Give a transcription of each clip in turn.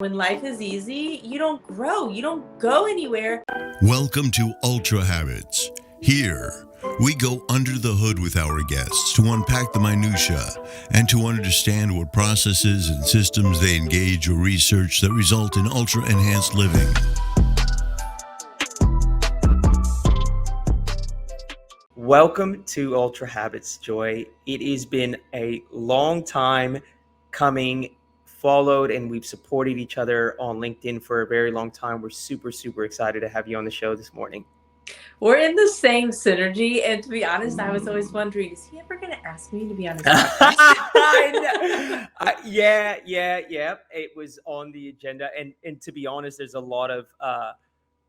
When life is easy, you don't grow, you don't go anywhere. Welcome to Ultrahabits. Here, we go under the hood with our guests to unpack the minutiae and to understand what processes and systems they engage or research that result in ultra-enhanced living. Welcome to Ultrahabits, Joy. It has been a long time coming, followed, and we've supported each other on LinkedIn for a very long time. We're super excited to have you on the show this morning. We're in the same synergy, and to be honest, I was always wondering, is he ever going to ask me to be on his podcast? Yeah. It was on the agenda, and to be honest, there's a lot of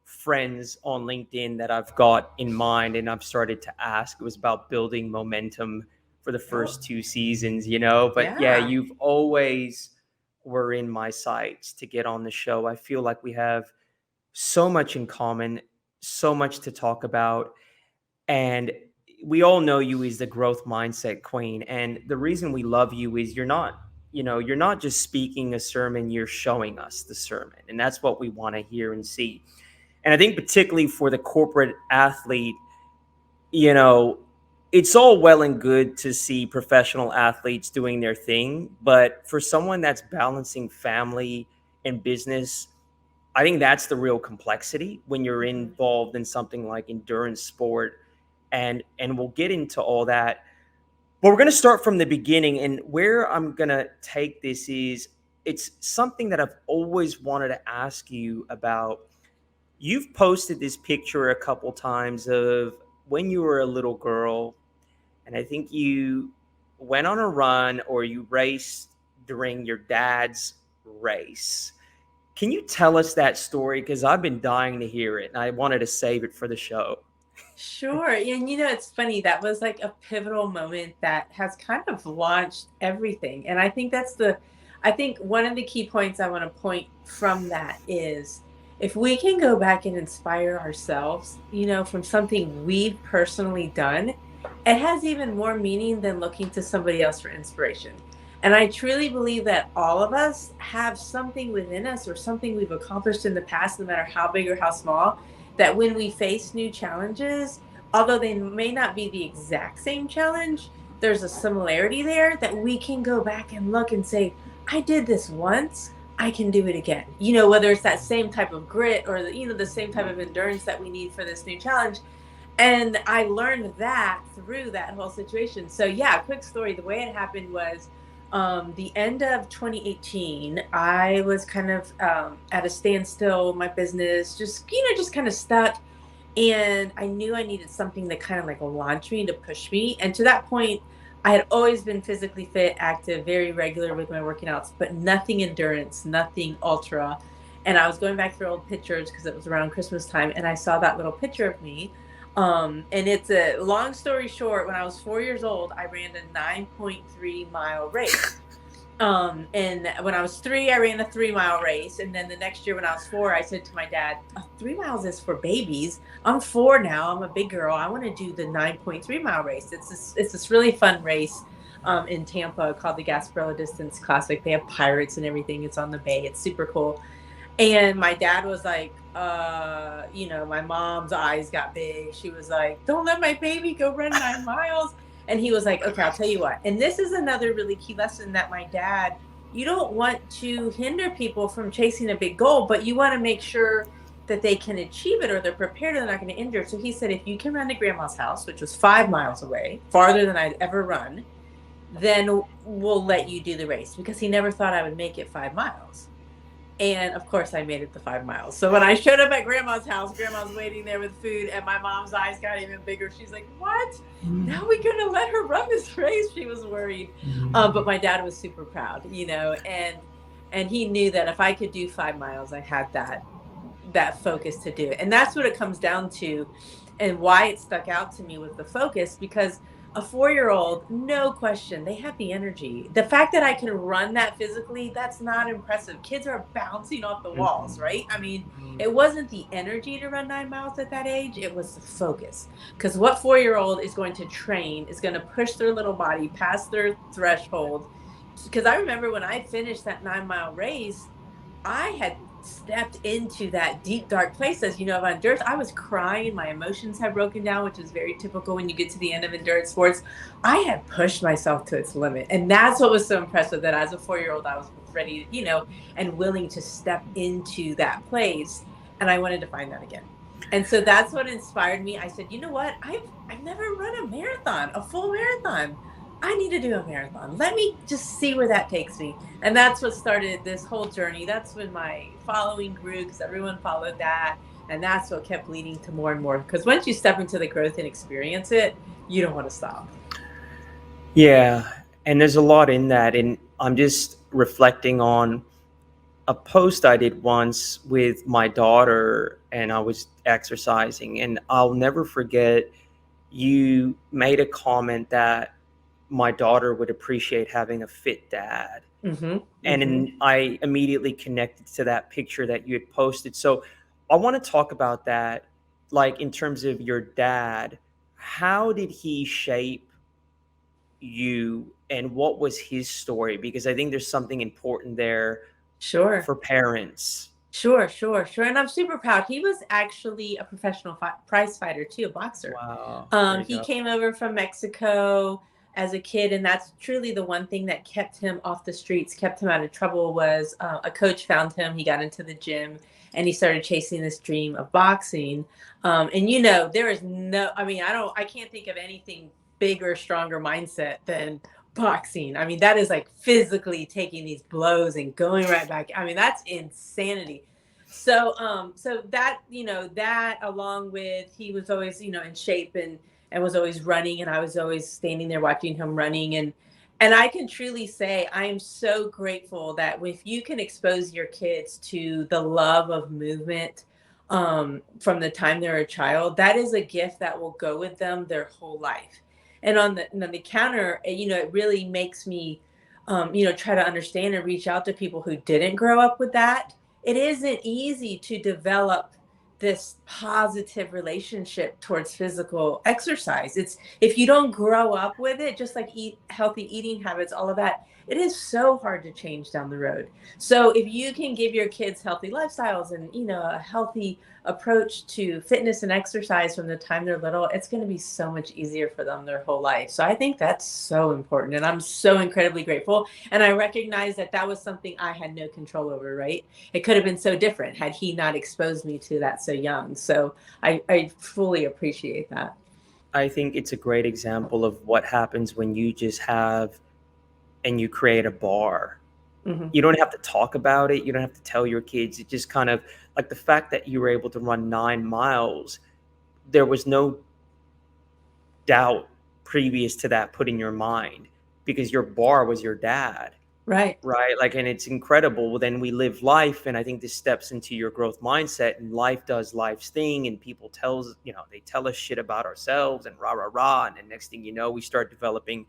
friends on LinkedIn that I've got in mind, and I've started to ask. It was about building momentum for the first two seasons, but yeah, you've always were in my sights to get on the show. I feel like we have so much in common, so much to talk about, and we all know you as the growth mindset queen. And the reason we love you is you're not just speaking a sermon, you're showing us the sermon, and that's what we want to hear and see. And I think particularly for the corporate athlete, it's all well and good to see professional athletes doing their thing, but for someone that's balancing family and business, I think that's the real complexity when you're involved in something like endurance sport, and we'll get into all that. But we're going to start from the beginning, and where I'm going to take this is it's something that I've always wanted to ask you about. You've posted this picture a couple times of when you were a little girl, and I think you went on a run or you raced during your dad's race. Can you tell us that story? Because I've been dying to hear it, and I wanted to save it for the show. Sure. And it's funny. That was like a pivotal moment that has kind of launched everything. And I think one of the key points I want to point from that is if we can go back and inspire ourselves, from something we've personally done, it has even more meaning than looking to somebody else for inspiration. And I truly believe that all of us have something within us or something we've accomplished in the past, no matter how big or how small, that when we face new challenges, although they may not be the exact same challenge, there's a similarity there that we can go back and look and say, I did this once, I can do it again. Whether it's that same type of grit or the same type of endurance that we need for this new challenge. And I learned that through that whole situation. So yeah, quick story. The way it happened was the end of 2018, I was kind of at a standstill, my business, just kind of stuck. And I knew I needed something that kind of like launched me, to push me. And to that point, I had always been physically fit, active, very regular with my working outs, but nothing endurance, nothing ultra. And I was going back through old pictures because it was around Christmas time, and I saw that little picture of me. And it's a long story short, when I was 4 years old, I ran a 9.3 mile race. And when I was 3, I ran a 3-mile race. And then the next year when I was 4, I said to my dad, 3 miles is for babies. I'm 4 now. I'm a big girl. I want to do the 9.3 mile race. It's this really fun race in Tampa called the Gasparilla Distance Classic. They have pirates and everything. It's on the bay. It's super cool. And my dad was like, my mom's eyes got big. She was like, don't let my baby go run 9 miles. And he was like, okay, I'll tell you what. And this is another really key lesson that my dad, you don't want to hinder people from chasing a big goal, but you want to make sure that they can achieve it or they're prepared and they're not going to injure. So he said, if you can run to grandma's house, which was 5 miles away, farther than I'd ever run, then we'll let you do the race, because he never thought I would make it 5 miles. And of course I made it the 5 miles. So when I showed up at grandma's house, grandma's waiting there with food, and my mom's eyes got even bigger. She's like, what? Now we're going to let her run this race? She was worried. But my dad was super proud, and he knew that if I could do 5 miles, I had that focus to do it. And that's what it comes down to, and why it stuck out to me with the focus, because a 4-year-old, no question, they have the energy. The fact that I can run that physically, that's not impressive. Kids are bouncing off the walls, right? I mean, it wasn't the energy to run 9 miles at that age. It was the focus. Because what 4-year-old is going to train is going to push their little body past their threshold. Because I remember when I finished that 9-mile race, I had stepped into that deep, dark place, as you know, of endurance. I was crying. My emotions had broken down, which is very typical when you get to the end of endurance sports. I had pushed myself to its limit. And that's what was so impressive, that as a 4-year-old, I was ready, and willing to step into that place. And I wanted to find that again. And so that's what inspired me. I said, you know what? I've never run a marathon, a full marathon. I need to do a marathon. Let me just see where that takes me. And that's what started this whole journey. That's when my following grew, because everyone followed that. And that's what kept leading to more and more. Because once you step into the growth and experience it, you don't want to stop. Yeah, and there's a lot in that, and I'm just reflecting on a post I did once with my daughter, and I was exercising, and I'll never forget, you made a comment that my daughter would appreciate having a fit dad. Mm-hmm. And Mm-hmm. I immediately connected to that picture that you had posted. So I want to talk about that, like in terms of your dad. How did he shape you, and what was his story? Because I think there's something important there Sure. for parents. Sure, sure, sure. And I'm super proud. He was actually a professional prize fighter too, a boxer. Wow, there you He go. came over from Mexico as a kid, and that's truly the one thing that kept him off the streets, kept him out of trouble. Was a coach found him. He got into the gym, and he started chasing this dream of boxing. And there is no. I mean, I can't think of anything bigger, stronger mindset than boxing. I mean, that is like physically taking these blows and going right back. I mean, that's insanity. So that, that along with, he was always, in shape, and was always running, and I was always standing there watching him running. And I can truly say I am so grateful that if you can expose your kids to the love of movement, from the time they're a child, that is a gift that will go with them their whole life. And on the counter, it really makes me, try to understand and reach out to people who didn't grow up with that. It isn't easy to develop this positive relationship towards physical exercise. It's, if you don't grow up with it, just like eat healthy eating habits, all of that, it is so hard to change down the road. So if you can give your kids healthy lifestyles and, a healthy approach to fitness and exercise from the time they're little, it's going to be so much easier for them their whole life. So I think that's so important. And I'm so incredibly grateful. And I recognize that that was something I had no control over, right? It could have been so different had he not exposed me to that so young. So I fully appreciate that. I think it's a great example of what happens when you just have and you create a bar. Hmm. You don't have to talk about it. You don't have to tell your kids. It just kind of, like the fact that you were able to run 9 miles, there was no doubt previous to that put in your mind, because your bar was your dad. Right. Right. Like, and it's incredible. Well, then we live life. And I think this steps into your growth mindset, and life does life's thing. And people they tell us shit about ourselves and rah, rah, rah. And then next thing you know, we start developing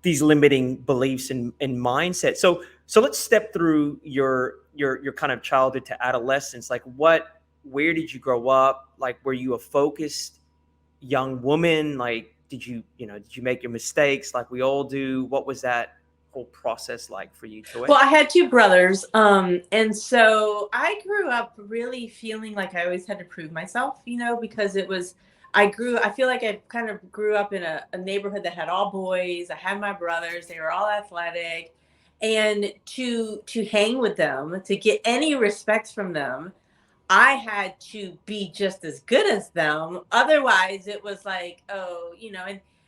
these limiting beliefs and mindset. So let's step through your kind of childhood to adolescence. Like, where did you grow up? Like, were you a focused young woman? Like, did you make your mistakes like we all do? What was that whole process like for you, Toy? Well, I had two brothers. And so I grew up really feeling like I always had to prove myself, because I feel like I kind of grew up in a neighborhood that had all boys. I had my brothers, they were all athletic. And to hang with them, to get any respect from them, I had to be just as good as them. Otherwise, it was like, oh,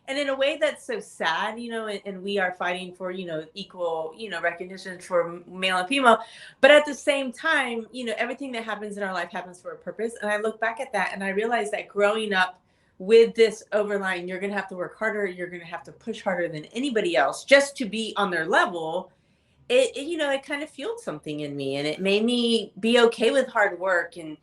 and in a way that's so sad, and we are fighting for, equal, recognition for male and female. But at the same time, everything that happens in our life happens for a purpose. And I look back at that and I realize that growing up with this overline, you're going to have to work harder. You're going to have to push harder than anybody else just to be on their level. It kind of fueled something in me, and it made me be okay with hard work and,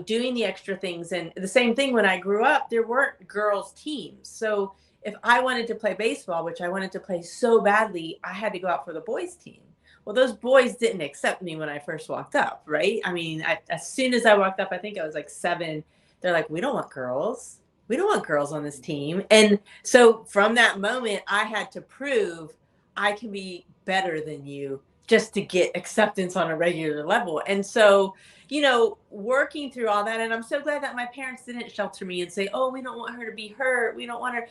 doing the extra things. And the same thing, when I grew up, there weren't girls teams. So if I wanted to play baseball, which I wanted to play so badly, I had to go out for the boys team. Well, those boys didn't accept me when I first walked up, right? I mean, as soon as I walked up, I think I was like 7, they're like, we don't want girls. We don't want girls on this team. And so from that moment, I had to prove I can be better than you just to get acceptance on a regular level. And so, working through all that, and I'm so glad that my parents didn't shelter me and say, oh, we don't want her to be hurt. We don't want her.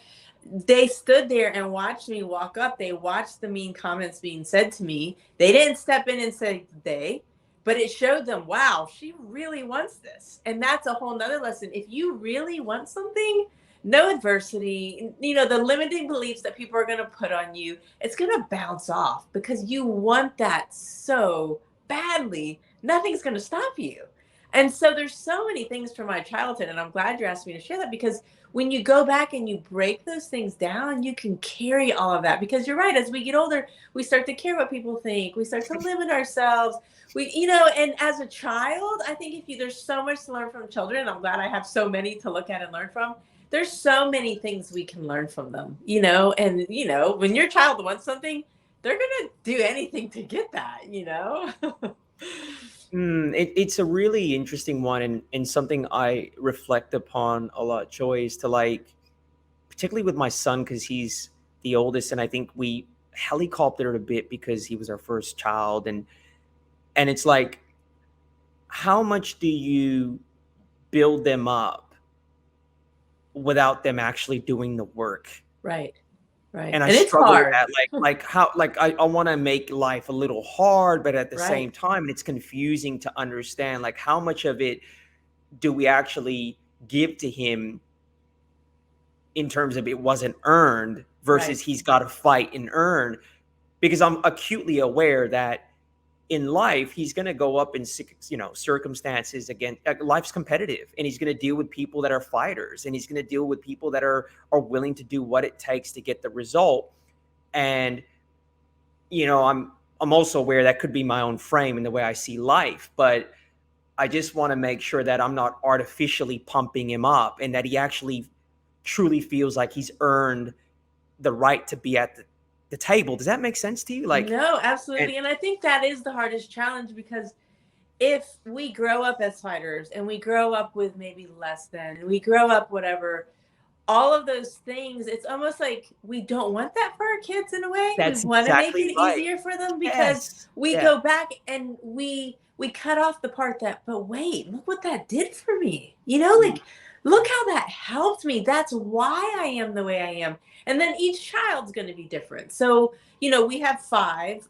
They stood there and watched me walk up. They watched the mean comments being said to me. They didn't step in and say but it showed them, wow, she really wants this. And that's a whole nother lesson. If you really want something, no adversity, the limiting beliefs that people are going to put on you, it's going to bounce off because you want that so badly. Nothing's going to stop you. And so there's so many things from my childhood, and I'm glad you asked me to share that, because when you go back and you break those things down, you can carry all of that. Because you're right, as we get older, we start to care what people think. We start to limit ourselves. And as a child, I think there's so much to learn from children. I'm glad I have so many to look at and learn from. There's so many things we can learn from them, when your child wants something, they're going to do anything to get that. It's a really interesting one, and something I reflect upon a lot, Joy, is to particularly with my son, because he's the oldest, and I think we helicoptered a bit because he was our first child, and it's like, how much do you build them up without them actually doing the work? Right. And I struggle with that, I want to make life a little hard, but at the same time, it's confusing to understand, how much of it do we actually give to him in terms of it wasn't earned versus he's got to fight and earn. Because I'm acutely aware that in life, he's going to go up in, circumstances. Again, life's competitive, and he's going to deal with people that are fighters, and he's going to deal with people that are willing to do what it takes to get the result. And, I'm also aware that could be my own frame and the way I see life, but I just want to make sure that I'm not artificially pumping him up, and that he actually truly feels like he's earned the right to be at the table. Does that make sense to you? No, absolutely. And I think that is the hardest challenge, because if we grow up as fighters and we grow up with maybe less than, we grow up whatever, all of those things, it's almost like we don't want that for our kids in a way. That's we want to make exactly it right. easier for them, because we go back and we cut off the part that, but wait, look what that did for me. Look how that helped me. That's why I am the way I am. And then each child's going to be different. So, we have 5.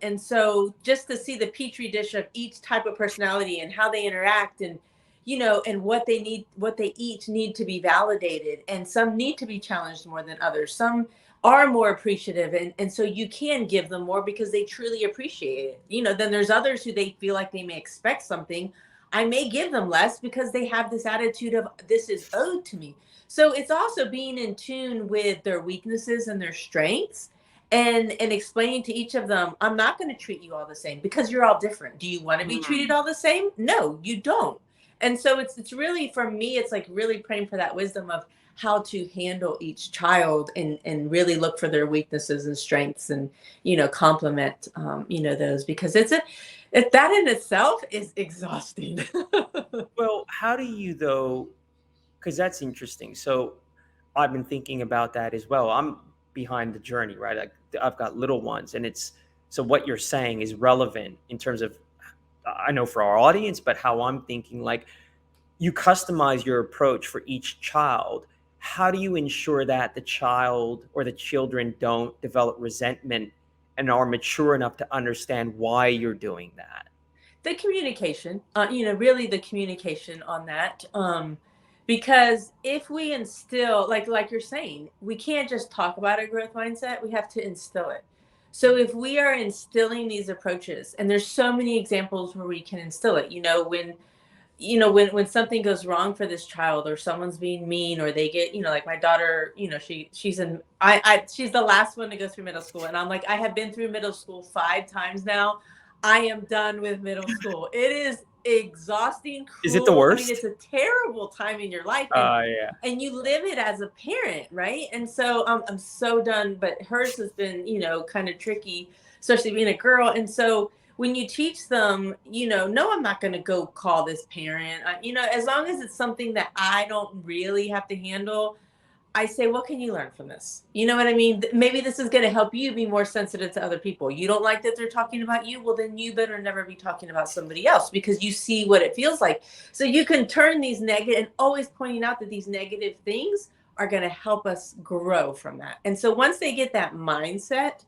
And so just to see the petri dish of each type of personality and how they interact, and, and what they each need to be validated. And some need to be challenged more than others. Some are more appreciative. And so you can give them more because they truly appreciate it. Then there's others who they feel like they may expect something. I may give them less because they have this attitude of, this is owed to me. So it's also being in tune with their weaknesses and their strengths, and explaining to each of them, I'm not going to treat you all the same because you're all different. Do you want to be treated all the same? No, you don't. And so it's really, for me, it's like really praying for that wisdom of how to handle each child, and really look for their weaknesses and strengths, and, compliment, those, because that in itself is exhausting. Well, how do you, though, because that's interesting. So I've been thinking about that as well. I'm behind the journey, right? I've got little ones, and so what you're saying is relevant in terms of, I know for our audience, but how I'm thinking, you customize your approach for each child. How do you ensure that the child or the children don't develop resentment and are mature enough to understand why you're doing that? The communication, really the communication on that. Because if we instill, like you're saying, we can't just talk about a growth mindset, we have to instill it. So if we are instilling these approaches, and there's so many examples where we can instill it, when something goes wrong for this child, or someone's being mean, or they get, like my daughter, she's she's the last one to go through middle school. And I'm like, I have been through middle school 5 times now. I am done with middle school. It is exhausting, cruel. Is it the worst? I mean, it's a terrible time in your life. And you live it as a parent, right? And so I'm so done, but hers has been, kind of tricky, especially being a girl. And so when you teach them, no, I'm not going to go call this parent, as long as it's something that I don't really have to handle, I say, what can you learn from this? You know what I mean? Maybe this is going to help you be more sensitive to other people. You don't like that they're talking about you. Well, then you better never be talking about somebody else, because you see what it feels like. So you can turn these negative, and always pointing out that these negative things are going to help us grow from that. And so once they get that mindset,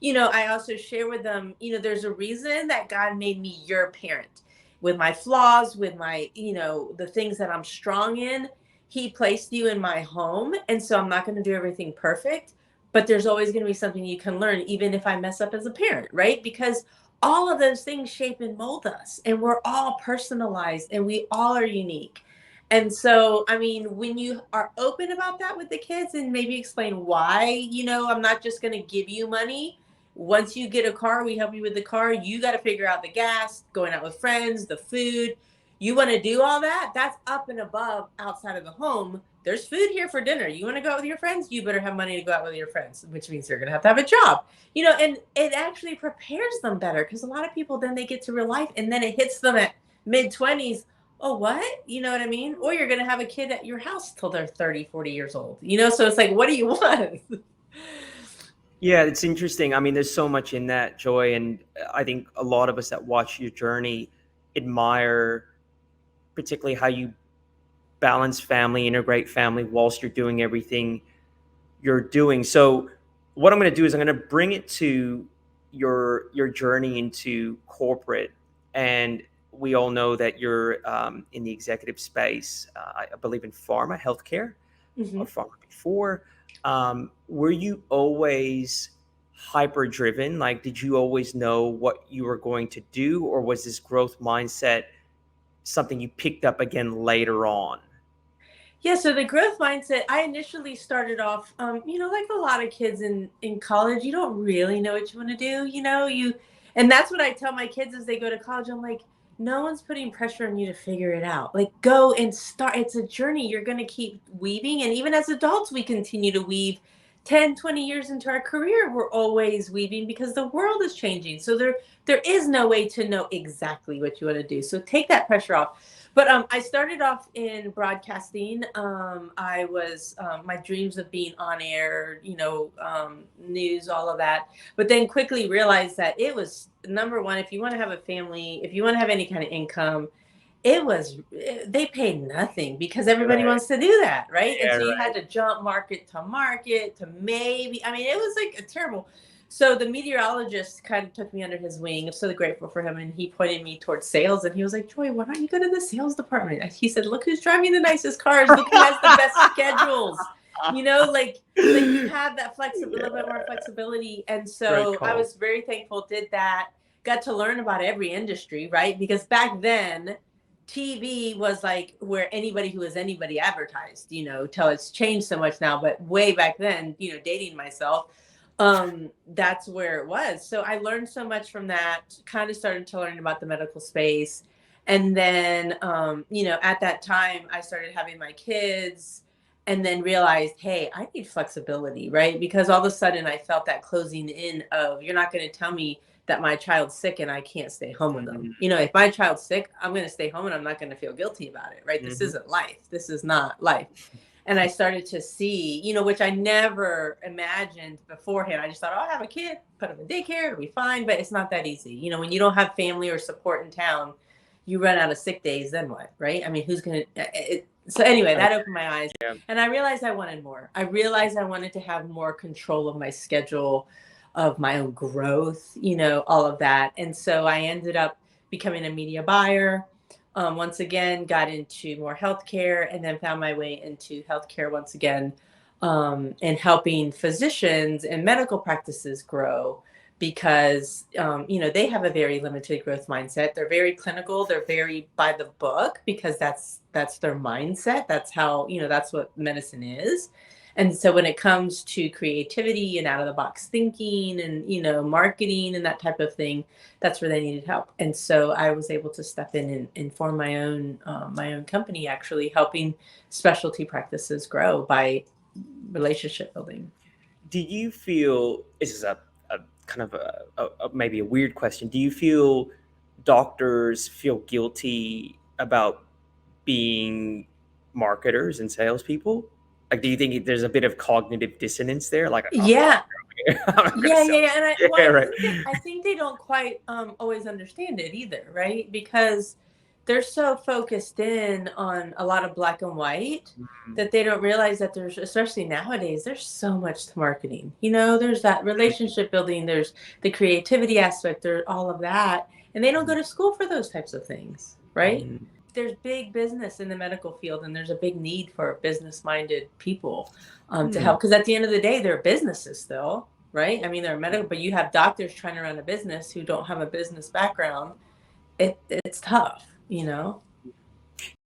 I also share with them, there's a reason that God made me your parent, with my flaws, with my, the things that I'm strong in. He placed you in my home. And so I'm not going to do everything perfect, but there's always going to be something you can learn, even if I mess up as a parent, right? Because all of those things shape and mold us, and we're all personalized, and we all are unique. And so, I mean, when you are open about that with the kids, and maybe explain why, I'm not just going to give you money. Once you get a car, we help you with the car. You got to figure out the gas, going out with friends, the food. You want to do all that? That's up and above outside of the home. There's food here for dinner. You want to go out with your friends? You better have money to go out with your friends, which means you're going to have a job. And it actually prepares them better, because a lot of people, then they get to real life, and then it hits them at mid 20s. Oh, what? You know what I mean? Or you're going to have a kid at your house till they're 30, 40 years old. So it's like, what do you want? Yeah, it's interesting. I mean, there's so much in that, Joy, and I think a lot of us that watch your journey admire particularly how you balance family, integrate family whilst you're doing everything you're doing. So what I'm going to do is I'm going to bring it to your journey into corporate, and we all know that you're in the executive space. I believe in pharma, healthcare, or Mm-hmm. pharma before. Were you always hyper driven? Like, did you always know what you were going to do, or was this growth mindset something you picked up again later on? Yeah, so the growth mindset, I initially started off, like a lot of kids in college, you don't really know what you want to do, and that's what I tell my kids as they go to college. I'm like, no one's putting pressure on you to figure it out. Like, go and start. It's a journey. You're going to keep weaving, and even as adults, we continue to weave. 10, 20 years into our career, we're always weaving, because the world is changing. So there is no way to know exactly what you want to do. So take that pressure off. But I started off in broadcasting. I was my dreams of being on air, news, all of that. But then quickly realized that it was, number one, if you want to have a family, if you want to have any kind of income, they paid nothing, because everybody Right. wants to do that, right? And Yeah, so you right. had to jump market to maybe, I mean, it was like a terrible. So the meteorologist kind of took me under his wing. I'm so grateful for him, and he pointed me towards sales, and he was like, Joy, why don't you go to the sales department? He said, look who's driving the nicest cars, look who has the best schedules, like you have that flexibility, a little bit more flexibility. And Great so I call. was very thankful, did that, got to learn about every industry, right? Because back then TV was like where anybody who was anybody advertised, till it's changed so much now. But way back then, dating myself, that's where it was. So I learned so much from that, kind of started to learn about the medical space. And then, at that time, I started having my kids, and then realized, hey, I need flexibility, right? Because all of a sudden I felt that closing in of, you're not going to tell me that my child's sick and I can't stay home with them. If my child's sick, I'm going to stay home, and I'm not going to feel guilty about it, right? This Mm-hmm. isn't life. This is not life. And I started to see, which I never imagined beforehand. I just thought, oh, I'll have a kid, put him in daycare, it'll be fine. But it's not that easy. When you don't have family or support in town, you run out of sick days, then what, right? I mean, who's going to, so anyway, that opened my eyes, Yeah. and I realized I wanted more. I realized I wanted to have more control of my schedule, of my own growth, all of that. And so I ended up becoming a media buyer. Once again, got into more healthcare, and then found my way into healthcare once again, and helping physicians and medical practices grow, because they have a very limited growth mindset. They're very clinical. They're very by the book, because that's their mindset. That's how, that's what medicine is. And so when it comes to creativity and out of the box thinking, and marketing and that type of thing, that's where they needed help. And so I was able to step in and form my own company, actually helping specialty practices grow by relationship building. Do you feel this is a kind of maybe a weird question? Do you feel doctors feel guilty about being marketers and salespeople? Like, do you think there's a bit of cognitive dissonance there? Like, Yeah. I'm not gonna Yeah, yeah, sell yeah, and this. Yeah, right. I think they don't quite, always understand it either, right? Because they're so focused in on a lot of black and white Mhm. that they don't realize that there's, especially nowadays, there's so much to marketing. You know, there's that relationship building, there's the creativity aspect, there all of that, and they don't go to school for those types of things, right? Mhm. There's big business in the medical field, and there's a big need for business-minded people, to Hmm. help. Because at the end of the day, they're businesses still, right? I mean, they're medical, but you have doctors trying to run a business who don't have a business background. It's tough, you know?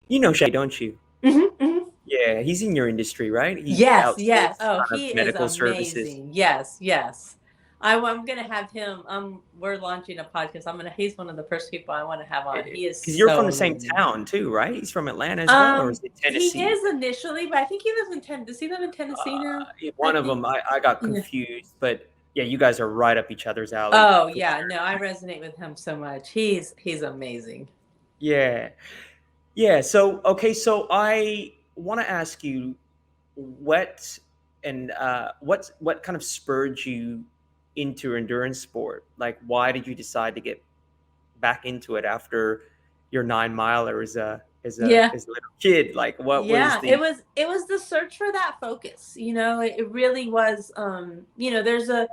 You know Shay, don't you? Mhm, mhm. Yeah, he's in your industry, right? He Yes, yes. outsources Oh, kind of he is medical services. amazing. Yes, yes. I'm gonna have him. We're launching a podcast. He's one of the first people I want to have on. He is Because you're from so the same amazing. town too, right? He's from Atlanta as well, or is it He Tennessee? is initially, but I think he lives in Does he live in Tennessee now? Yeah, I one of think. them, I got Yeah. confused, but yeah, you guys are right up each other's alley Oh for yeah, sure. no, I resonate with him so much. He's amazing. Yeah. Yeah. So, okay. So I want to ask you what what kind of spurred you into endurance sport? Like, why did you decide to get back into it after your 9 miler Yeah. as a little kid? Like, what was Yeah, it the was it was the search for that focus. You know, it really was. You know, there's a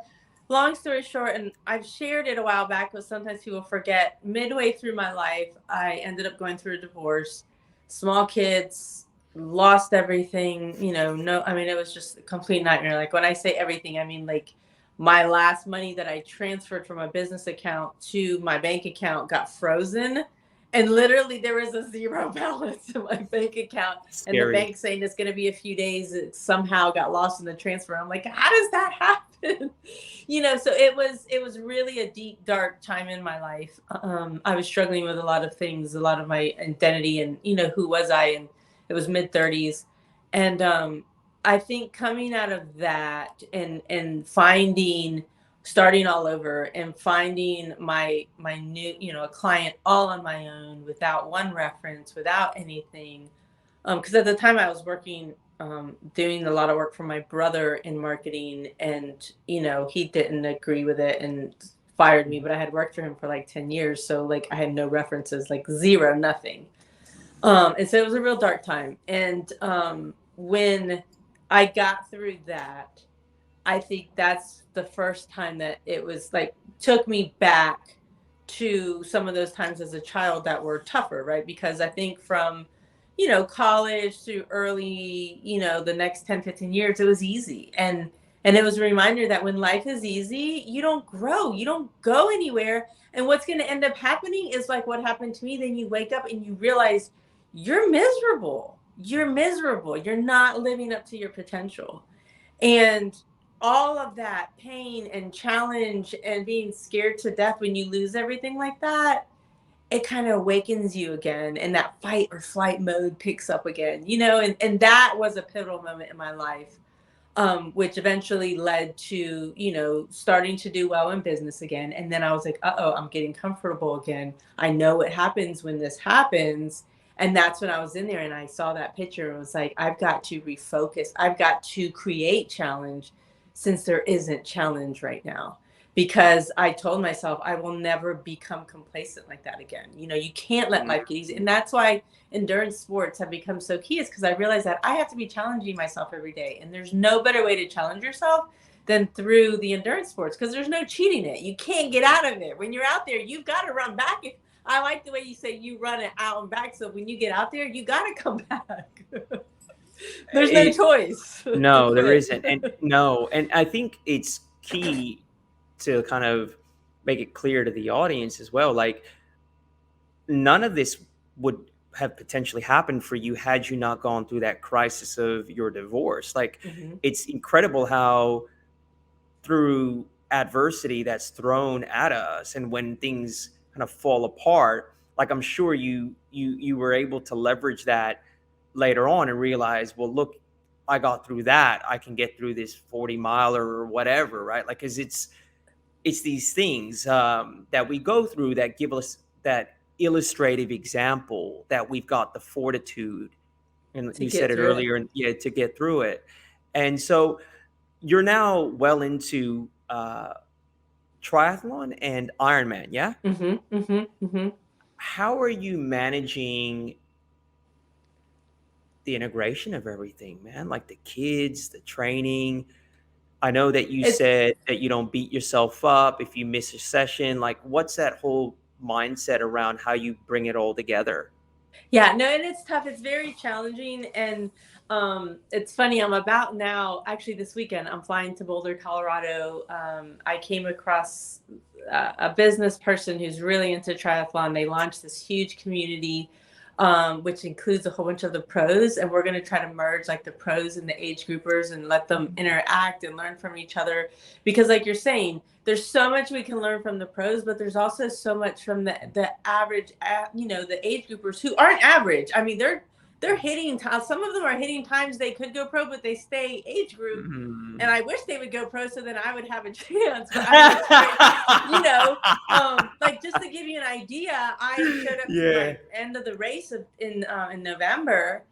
long story short, and I've shared it a while back, but sometimes people forget. Midway through my life, I ended up going through a divorce, small kids, lost everything. You know, no, I mean, it was just a complete nightmare. Like when I say everything, I mean like my last money that I transferred from a business account to my bank account got frozen. And literally, there was a zero balance in my bank account, and the scary? bank saying it's going to be a few days. It somehow got lost in the transfer. I'm like, how does that happen? You know, so it was really a deep, dark time in my life. I was struggling with a lot of things, a lot of my identity, and who was I? And it was mid 30s, and I think coming out of that and finding starting all over and finding my new a client all on my own without one reference, without anything, because at the time I was working, doing a lot of work for my brother in marketing, and he didn't agree with it and fired me, but I had worked for him for like 10 years, so like I had no references, like zero, nothing. And so it was a real dark time, and when I got through that, I think that's the first time that it was like took me back to some of those times as a child that were tougher, right? Because I think from, college to early, the next 10, 15 years, it was easy. And it was a reminder that when life is easy, you don't grow, you don't go anywhere. And what's going to end up happening is like what happened to me. Then you wake up and you realize you're miserable. You're miserable. You're not living up to your potential. And all of that pain and challenge and being scared to death when you lose everything like that, it kind of awakens you again. And that fight or flight mode picks up again, and that was a pivotal moment in my life, which eventually led to, starting to do well in business again. And then I was like, oh, I'm getting comfortable again. I know what happens when this happens. And that's when I was in there and I saw that picture and was like, I've got to refocus. I've got to create challenge since there isn't challenge right now. Because I told myself I will never become complacent like that again. You can't let life get easy. And that's why endurance sports have become so key, is because I realized that I have to be challenging myself every day. And there's no better way to challenge yourself than through the endurance sports, because there's no cheating it. You can't get out of it. When you're out there, you've got to run back. I like the way you say you run it out and back. So when you get out there, you got to come back. There's no It, choice to no, there quit. isn't, and no, and I think it's key to kind of make it clear to the audience as well. Like, none of this would have potentially happened for you had you not gone through that crisis of your divorce. Like, Mhm. it's incredible how through adversity that's thrown at us and when things kind of fall apart, like, I'm sure you were able to leverage that later on and realize, well, look, I got through that, I can get through this 40 miler or whatever, right? Like, because it's these things that we go through that give us that illustrative example that we've got the fortitude And to you get said it through it. earlier, and yeah, to get through it. And so you're now well into triathlon and Ironman, yeah? Mhm, mhm, mhm. How are you managing the integration of everything, man? Like the kids, the training. I know that you It's said that you don't beat yourself up if you miss a session. Like, what's that whole mindset around how you bring it all together? Yeah, no, and it's tough. It's very challenging. And it's funny, I'm about now, actually, this weekend, I'm flying to Boulder, Colorado. I came across a business person who's really into triathlon. They launched this huge community, which includes a whole bunch of the pros. And we're going to try to merge like the pros and the age groupers and let them interact and learn from each other. Because, like you're saying, there's so much we can learn from the pros, but there's also so much from the average, the age groupers who aren't average. I mean, they're hitting times. Some of them are hitting times they could go pro, but they stay age group. And Mhm. I wish they would go pro so then I would have a chance. But I mean, it's crazy, like just to give you an idea, I showed up to Yeah. my end of the race in November,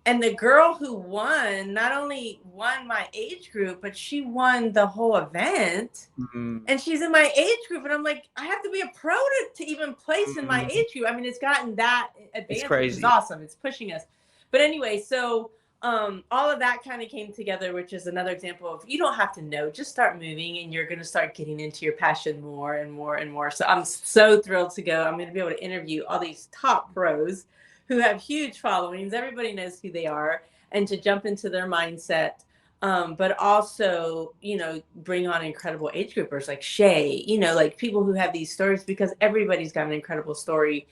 and the girl who won not only won my age group, but she won the whole event, Mhm. and she's in my age group, and I'm like, I have to be a pro to even place in my Mhm. age group. I mean, it's gotten that It's advanced, which is crazy. awesome. It's pushing us. But anyway, so all of that kind of came together, which is another example of you don't have to know, just start moving, and you're going to start getting into your passion more and more and more. So I'm so thrilled to go. I'm going to be able to interview all these top pros who have huge followings. Everybody knows who they are, and to jump into their mindset, but also, bring on incredible age groupers like Shay, like people who have these stories, because everybody's got an incredible story,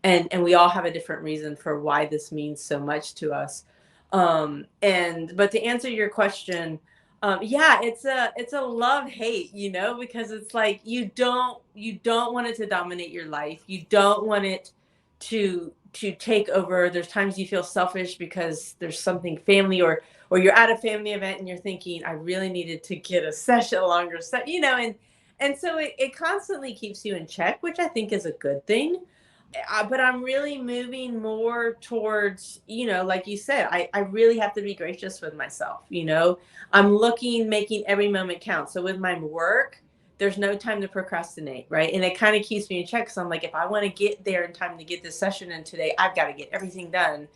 and we all have a different reason for why this means so much to us. And but to answer your question, yeah, it's a love hate, because it's like you don't want it to dominate your life. You don't want it to take over. There's times you feel selfish because there's something family, or you're at a family event and you're thinking, I really needed to get a session, a longer set, and so it constantly keeps you in check, which I think is a good thing. But I'm really moving more towards, like you said, I really have to be gracious with myself. I'm making every moment count. So with my work, there's no time to procrastinate, right? And it kind of keeps me in check. So I'm like, if I want to get there in time to get this session in today, I've got to get everything done,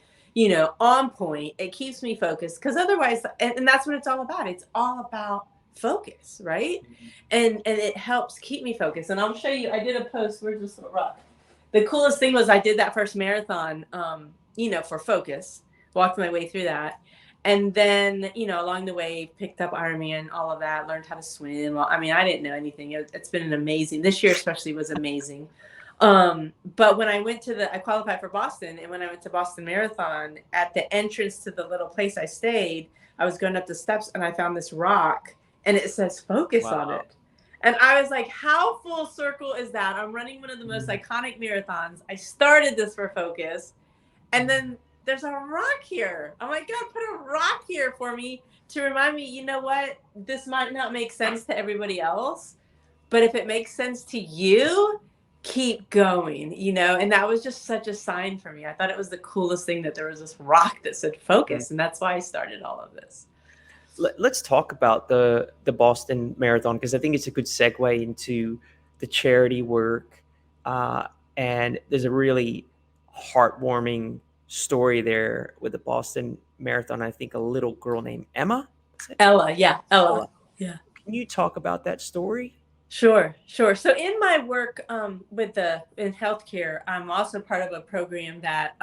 on point. It keeps me focused, because otherwise, and that's what it's all about. It's all about focus, right? And it helps keep me focused. And I'll show you, I did a post. Where's this little rock? The coolest thing was I did that first marathon, for focus, walked my way through that. And then, along the way, picked up Ironman, all of that, learned how to swim. Well, I mean, I didn't know anything. It's been an amazing, this year especially was amazing. But when I qualified for Boston, and when I went to Boston Marathon, at the entrance to the little place I stayed, I was going up the steps and I found this rock, and it says focus on Wow. it. And I was like, how full circle is that? I'm running one of the most Mhm. iconic marathons. I started this for focus. And then there's a rock here. I'm like, God, put a rock here for me to remind me, you know what? This might not make sense to everybody else, but if it makes sense to you, keep going, And that was just such a sign for me. I thought it was the coolest thing that there was this rock that said focus. And that's why I started all of this. Let's talk about the Boston Marathon, because I think it's a good segue into the charity work. Uh, and there's a really heartwarming story there with the Boston Marathon. I think a little girl named Emma. Is it Ella. Yeah. Ella. Ella? Yeah. Can you talk about that story? Sure, sure. So in my work, in healthcare, I'm also part of a program that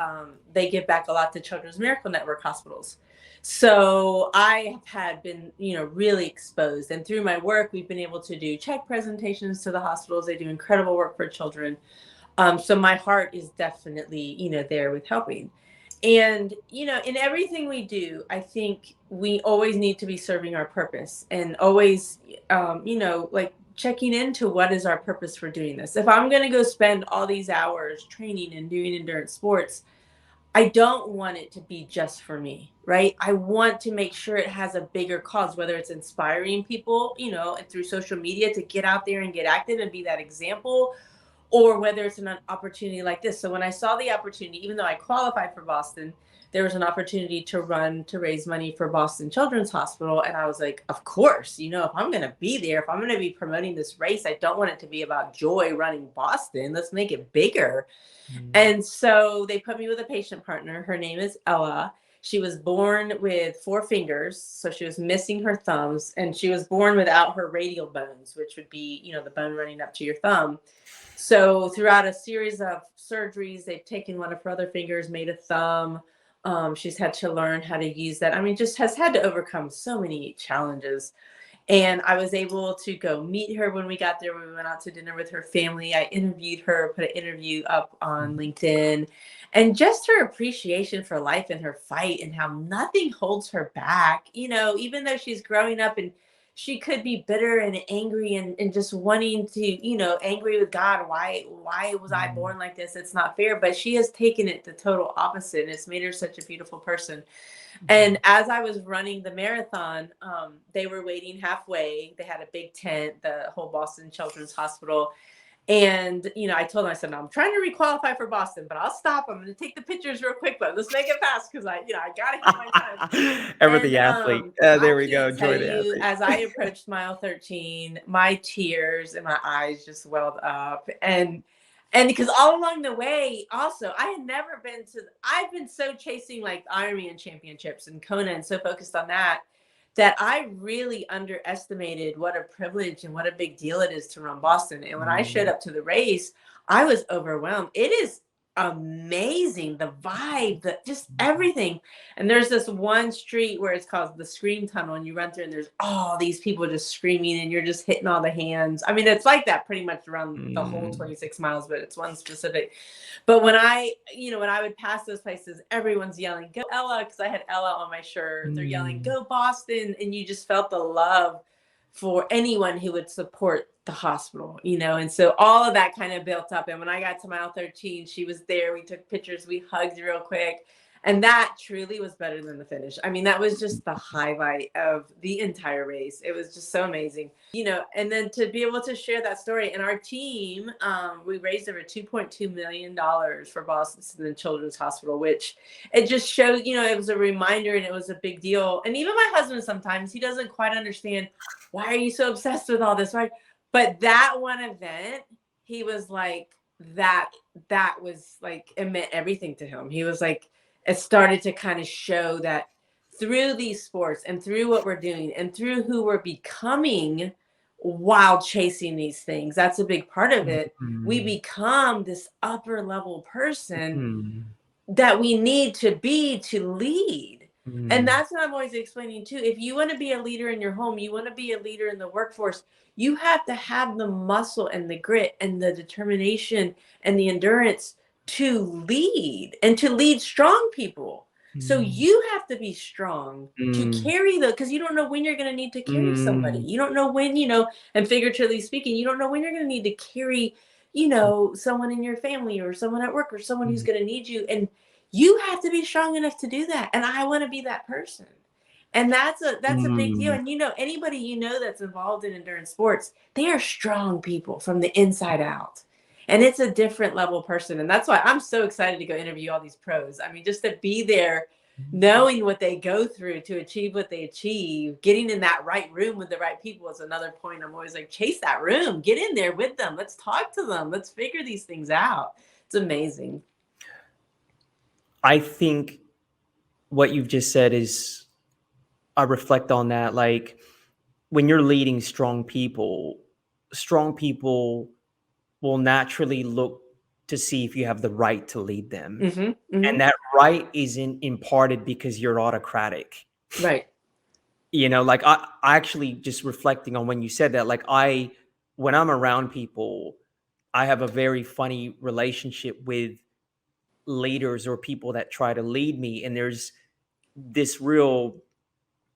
they give back a lot to Children's Miracle Network hospitals. So I have been, really exposed, and through my work, we've been able to do check presentations to the hospitals. They do incredible work for children. So my heart is definitely, there with helping. And, in everything we do, I think we always need to be serving our purpose, and always, like checking into what is our purpose for doing this. If I'm going to go spend all these hours training and doing endurance sports, I don't want it to be just for me, right? I want to make sure it has a bigger cause, whether it's inspiring people, through social media to get out there and get active and be that example, or whether it's an opportunity like this. So when I saw the opportunity, even though I qualified for Boston, there was an opportunity to run to raise money for Boston Children's Hospital. And I was like, of course, you know, if I'm going to be there, if I'm going to be promoting this race, I don't want it to be about Joy running Boston. Let's make it bigger. And so they put me with a patient partner. Her name is Ella. She was born with 4 fingers, so she was missing her thumbs, and she was born without her radial bones, which would be, you know, the bone running up to your thumb. So throughout a series of surgeries, they've taken one of her other fingers, made a thumb. She's had to learn how to use that. I mean, just has had to overcome so many challenges. And I was able to go meet her when we got there. We went out to dinner with her family. I interviewed her, put an interview up on LinkedIn, and just her appreciation for life and her fight and how nothing holds her back. You know, even though she's growing up and she could be bitter and angry and just wanting to, you know, angry with God. Why was I born like this? It's not fair. But she has taken it the total opposite. And it's made her such a beautiful person. And as I was running the marathon, they were waiting halfway. They had a big tent, the whole Boston Children's Hospital. And, you know, I told them, I said, no, I'm trying to requalify for Boston, but I'll stop. I'm going to take the pictures real quick, but let's make it fast because I got to hit my time. Ever And the athlete. There I we go. can't tell Joy the you, athlete. as I approached mile 13, my tears and my eyes just welled up. And because all along the way, also, I had never been to, I've been so chasing like Ironman championships and Kona and so focused on that, that I really underestimated what a privilege and what a big deal it is to run Boston. And when I showed up to the race, I was overwhelmed. It is amazing, the vibe, the just everything. And there's this one street where it's called the Scream Tunnel, and you run through and there's all these people just screaming and you're just hitting all the hands. I mean, it's like that pretty much around the whole 26 miles, but it's one specific. But when when I would pass those places, everyone's yelling, "Go Ella," because I had Ella on my shirt. They're yelling, "Go Boston." And you just felt the love for anyone who would support the hospital, you know? And so all of that kind of built up. And when I got to mile 13, she was there. We took pictures, we hugged real quick. And that truly was better than the finish. I mean, that was just the highlight of the entire race. It was just so amazing, you know, and then to be able to share that story. And our team, we raised over $2.2 million for Boston Children's Hospital, which it just showed, you know, it was a reminder and it was a big deal. And even my husband, sometimes he doesn't quite understand, why are you so obsessed with all this, right? But that one event, he was like, that was like, it meant everything to him. He was like, it started to kind of show that through these sports and through what we're doing and through who we're becoming while chasing these things, that's a big part of it. We become this upper level person that we need to be to lead. And that's what I'm always explaining too. If you want to be a leader in your home, you want to be a leader in the workforce, you have to have the muscle and the grit and the determination and the endurance to lead and to lead strong people. So you have to be strong to carry because you don't know when you're going to need to carry somebody. You don't know when, you know, and figuratively speaking, you don't know when you're going to need to carry, you know, someone in your family or someone at work or someone who's going to need you. And you have to be strong enough to do that. And I want to be that person. And that's a big deal. And, you know, anybody, you know, that's involved in endurance sports, they are strong people from the inside out. And it's a different level person. And that's why I'm so excited to go interview all these pros. I mean, just to be there, knowing what they go through to achieve what they achieve, getting in that right room with the right people is another point. I'm always like, chase that room, get in there with them. Let's talk to them. Let's figure these things out. It's amazing. I think what you've just said is, I reflect on that. Like when you're leading strong people will naturally look to see if you have the right to lead them. And that right isn't imparted because you're autocratic. Right. You know, like I actually just reflecting on when you said that, like when I'm around people, I have a very funny relationship with leaders or people that try to lead me. And there's this real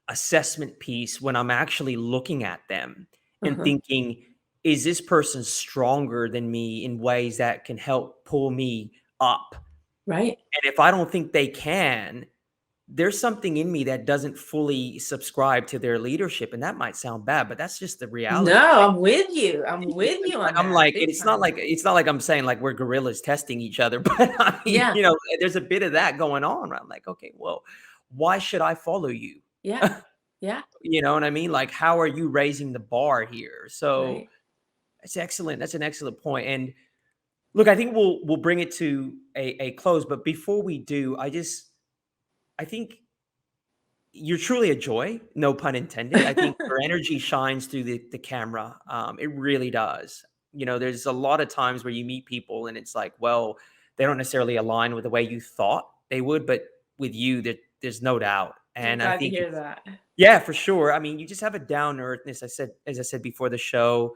assessment piece when I'm actually looking at them and thinking, is this person stronger than me in ways that can help pull me up? Right. And if I don't think they can, there's something in me that doesn't fully subscribe to their leadership, and that might sound bad, but that's just the reality. No, I'm with you. I'm You know, with you like, on I'm that like, big it's not time. like I'm saying like we're gorillas testing each other, but I mean, Yeah, there's a bit of that going on. I'm like, okay, well, why should I follow you? yeah, yeah, You know what I mean? Like, how are you raising the bar here? So right. it's excellent. That's an excellent point. And look, I think we'll bring it to a close. But before we do, I think you're truly a joy, no pun intended. I think your energy shines through the camera. It really does. There's a lot of times where you meet people and it's like, well, they don't necessarily align with the way you thought they would, but with you, there's no doubt. I'm And I glad to think hear it's, that. yeah, for sure. I mean, you just have a down to earthness. As I said before the show,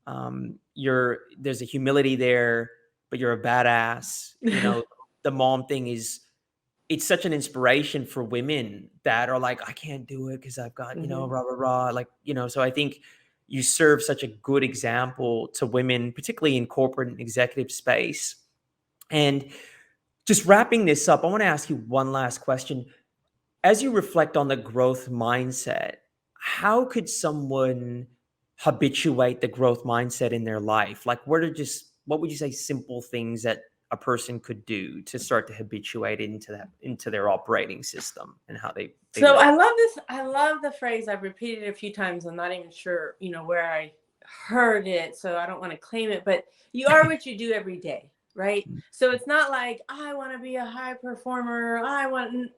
there's a humility there, but you're a badass. The mom thing is, it's such an inspiration for women that are like, I can't do it because I've got, Mhm. rah, rah, rah. Like, so I think you serve such a good example to women, particularly in corporate and executive space. And just wrapping this up, I want to ask you one last question. As you reflect on the growth mindset, how could someone habituate the growth mindset in their life? Like, what would you say simple things that a person could do to start to habituate into their operating system and how they So live? I love this. I love the phrase. I've repeated it a few times. I'm not even sure, where I heard it. So I don't want to claim it, but you are what you do every day, right? So it's not like I want to be a high performer.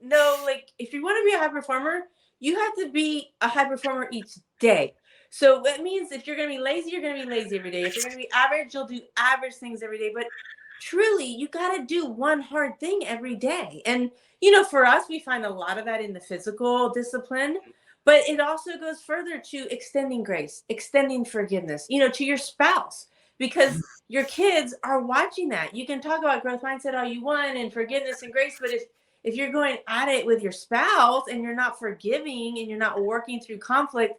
No, like if you want to be a high performer, you have to be a high performer each day. So that means if you're going to be lazy, you're going to be lazy every day. If you're going to be average, you'll do average things every day. But truly, you got to do one hard thing every day. And for us, we find a lot of that in the physical discipline, but it also goes further to extending grace, extending forgiveness, to your spouse, because your kids are watching that. You can talk about growth mindset all you want and forgiveness and grace, but if you're going at it with your spouse and you're not forgiving and you're not working through conflict,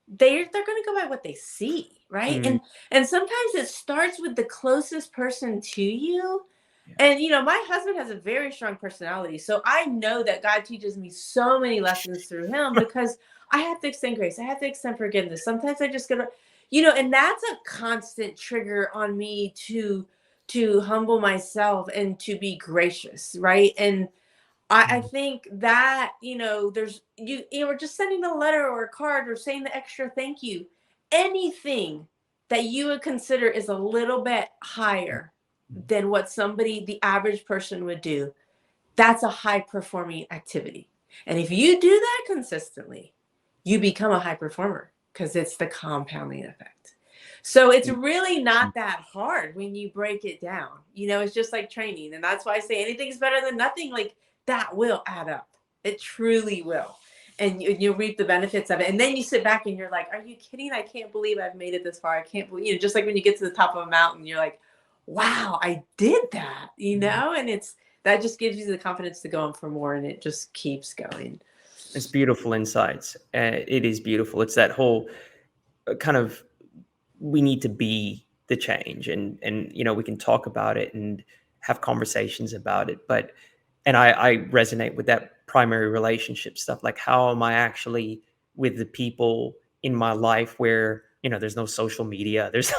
they're going to go by what they see, right? Mm, And sometimes it starts with the closest person to you. yeah. And my husband has a very strong personality. So I know that God teaches me so many lessons through him because I have to extend grace. I have to extend forgiveness. Sometimes I just gotta, and that's a constant trigger on me to humble myself and to be gracious, right? And I Mm, think that, there's we're just sending a letter or a card or saying the extra thank you. Anything that you would consider is a little bit higher mm, than what the average person would do, that's a high performing activity. And if you do that consistently, you become a high performer because it's the compounding effect. So it's mm, really mm. not that hard when you break it down. It's just like training. And that's why I say anything's better than nothing. Like that will add up. It truly will. And you reap the benefits of it. And then you sit back and you're like, are you kidding? I can't believe I've made it this far. I can't believe, just like when you get to the top of a mountain, you're like, wow, I did that, and that just gives you the confidence to go on for more and it just keeps going. It's beautiful insights. It is beautiful. It's that whole kind of, we need to be the change, and we can talk about it and have conversations about it, but and I resonate with that primary relationship stuff. Like, how am I actually with the people in my life where there's no social media, there's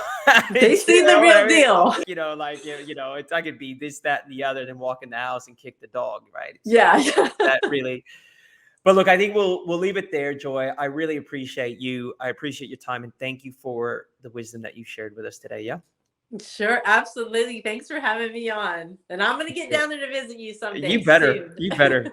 They it's, see the what I real mean? deal. Like, it's, I could be this, that, and the other, than walk in the house and kick the dog, right? It's like, Yeah. that really. But look, I think we'll leave it there, Joy. I really appreciate you. I appreciate your time, and thank you for the wisdom that you shared with us today. Yeah, Sure, absolutely. Thanks for having me on. And I'm going to get sure. down there to visit you someday You better. soon. You better.